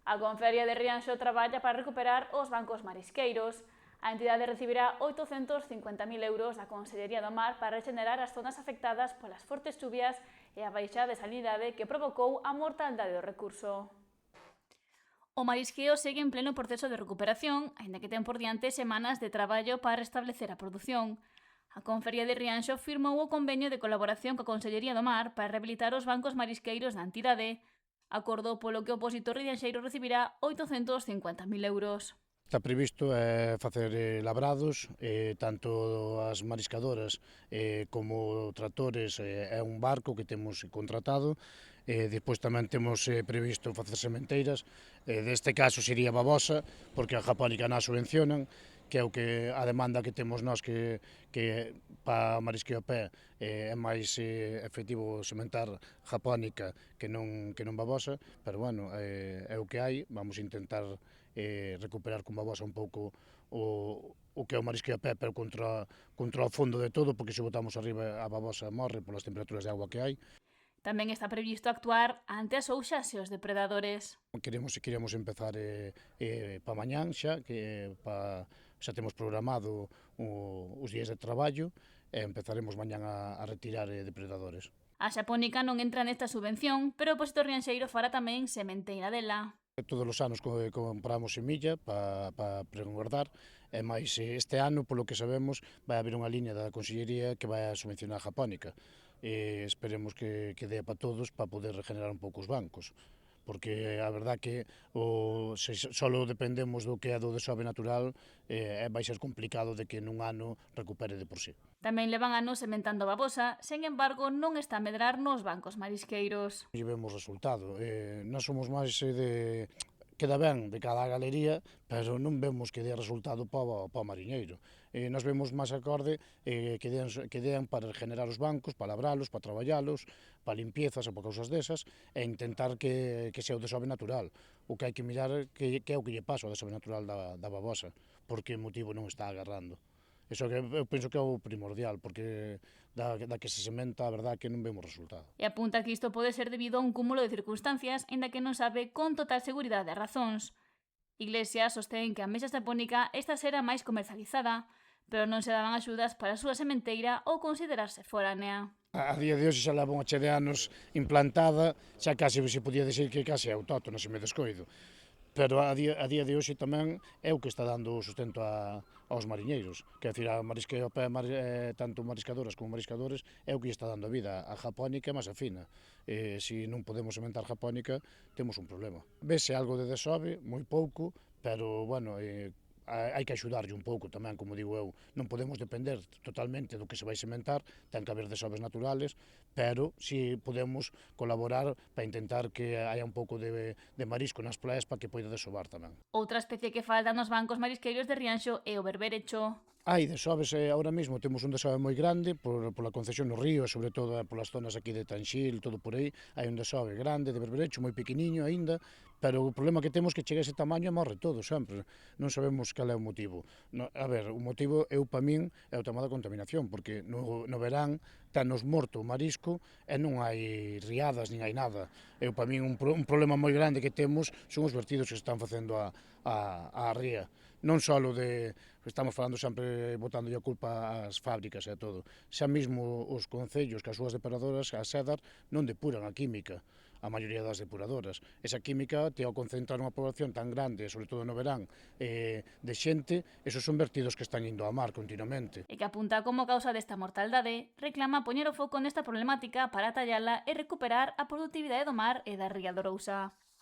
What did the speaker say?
A Conferia de Rianxo traballa para recuperar os bancos marisqueiros. A entidade recibirá 850.000 euros da Consellería do Mar para regenerar as zonas afectadas polas fortes chuvias e a baixa de salinidade que provocou a mortandade do recurso. O marisqueo segue en pleno proceso de recuperación, aínda que ten por diante semanas de traballo para restablecer a produción. A Conferia de Rianxo firmou o convenio de colaboración coa Consellería do Mar para rehabilitar os bancos marisqueiros da entidade, acordo polo que o opositor rianxeiro recibirá 850.000 euros. Está previsto facer labrados, tanto as mariscadoras como tractores e un barco que temos contratado. Despois tamén temos previsto facer sementeiras, deste caso sería babosa, porque a japónica na subvencionan, que é o que a demanda que temos nós que para marisqueo a pé é máis efectivo sementar japónica que non babosa, pero bueno, é o que hai, vamos intentar recuperar con babosa un pouco o que é o marisqueo a pé, pero contra o fondo de todo, porque se botamos arriba a babosa morre polas temperaturas de agua que hai. Tamén está previsto actuar ante as ouxas e os depredadores. Queremos empezar para mañán xa, xa temos programado os días de traballo e empezaremos mañán a retirar depredadores. A xapónica non entra nesta subvención, pero o opositor rianxeiro fará tamén sementeira dela. Todos os anos compramos semilla para preguardar, e máis este ano, polo que sabemos, vai haber unha liña da Consellería que vai a subvencionar a japónica. Esperemos que dé para todos para poder regenerar un pouco os bancos, porque a verdad que se só dependemos do que é do desove natural, vai ser complicado de que nun ano recupere de por sí. Tamén levan anos sementando babosa, sen embargo non está a medrar nos bancos marisqueiros. E vemos resultado. Nós somos máis queda ben de cada galería, pero non vemos que dé resultado para o mariñeiro. Nós vemos máis acorde que dean para regenerar os bancos, para labralos, para traballalos, para limpiezas e para cousas desas, e intentar que sea o desove natural. O que hai que mirar que é o que lle pasa ao desove natural da babosa, porque motivo non está agarrando. Iso que eu penso que é o primordial, porque da que se sementa, a verdade que non vemos resultado. E apunta que isto pode ser debido a un cúmulo de circunstancias, aínda que non sabe con total seguridade as razóns. Iglesias sostén que a mexa xapónica esta será máis comercializada, pero non se daban axudas para a súa sementeira ou considerarse foránea. A día de hoxe xa leva unha che de anos implantada, xa case se podía decir que case é autóctona, se me descoido. Pero a día de hoxe tamén é o que está dando o sustento aos mariñeiros, que é dicir, a marisqueo a pé, tanto mariscadoras como mariscadores, é o que está dando a vida. A japónica é máis afina. Se non podemos sementar japónica, temos un problema. Vese algo de desove, moi pouco, pero, bueno, hai que axudarlle un pouco tamén, como digo eu, non podemos depender totalmente do que se vai sementar, ten que haber desoves naturales, pero si podemos colaborar para intentar que haya un pouco de marisco nas praias para que poida desovar tamén. Outra especie que falta nos bancos marisqueiros de Rianxo é o berberecho. Hai desoves, agora mesmo temos un desove moi grande pola concesión no río, sobre todo polas zonas aquí de Tanxil, todo por aí, hai un desove grande de berberecho, moi pequeniño aínda, pero o problema que temos que chega a ese tamaño e morre todo sempre, non sabemos cal é o motivo. A ver, o motivo para min é o tema da contaminación, porque no verán tenos morto o marisco e non hai riadas nin hai nada. Para min un problema moi grande que temos son os vertidos que se están facendo á ría. Non só estamos falando sempre botando a culpa ás fábricas e a todo. Xa mesmo os concellos que as súas depuradoras, as SEDAR, non depuran a química, a maioría das depuradoras. Esa química te ao concentrar unha población tan grande, sobre todo no verán, de xente, esos son vertidos que están indo ao mar continuamente. E que apunta como causa desta mortaldade, reclama poñer o foco nesta problemática para tallala e recuperar a produtividade do mar e da ría de Arousa.